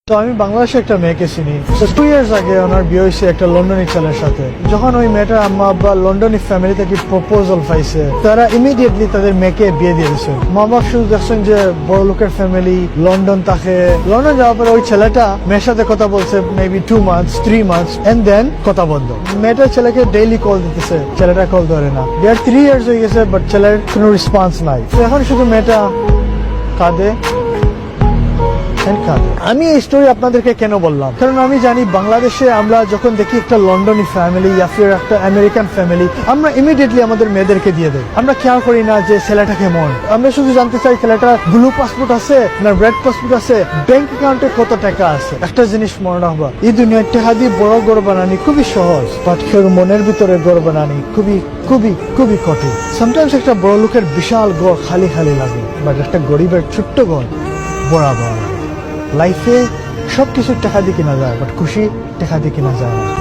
তো আমি বাংলাদেশে একটা মেয়েকে চিনি। 2 ইয়ার্স আগে ওনার বিয়ে হয়েছে একটা লন্ডনী ছেলের সাথে। যখন ওই মেয়েটার আম্মা আব্বা লন্ডনী ফ্যামিলি থেকে প্রপোজাল পাইছে, তারা ইমিডিয়েটলি তাদের মেয়েকে বিয়ে দিয়ে দিয়েছে। মা বাবা শুধু দেখছেন যে বড় লোকের ফ্যামিলি, লন্ডন থাকে। লন্ডন যাওয়ার পরে ওই ছেলেটা মেয়ের সাথে কথা বলছে maybe 2 months 3 months and then কথা বন্ধ। মেয়েটা ছেলেকে ডেইলি কল দিতেছে, ছেলেটা কল ধরে না। বিয়ার 3 ইয়ার্স হয়ে গেছে, বাট ছেলের কোনো রেসপন্স নাই। তো এখন শুধু মেয়েটা কাঁদে। আমি এই স্টোরি আপনাদেরকে কেন বললাম, কারণ আমি জানি বাংলাদেশে আমরা যখন দেখি একটা লন্ডনী ফ্যামিলি বা ফির একটা আমেরিকান ফ্যামিলি, আমরা ইমিডিয়েটলি আমাদের মেয়েদেরকে দিয়ে দেই। আমরা খেয়াল করি না যে ছেলেটা কেমন। আমরা শুধু জানতে চাই ছেলেটা ব্লু পাসপোর্ট আছে না রেড পাসপোর্ট আছে, ব্যাংক অ্যাকাউন্টে কত টাকা আছে। একটা জিনিস মনে রাখবা, এই দুনিয়ার টাকা দিয়ে বড় ঘর বানানি খুবই সহজ, বাট কেউ মনের ভিতরে ঘর বানানি খুবই খুবই খুবই কঠিন। সামটাইমস একটা বড় লোকের বিশাল ঘর খালি খালি লাগে, বাট একটা গরিবের ছোট্ট ঘর বড় বড়। লাইফে সবকিছু টাকা দিয়ে কিনা যায়, বাট খুশি টাকা দিয়ে কিনা যায় না।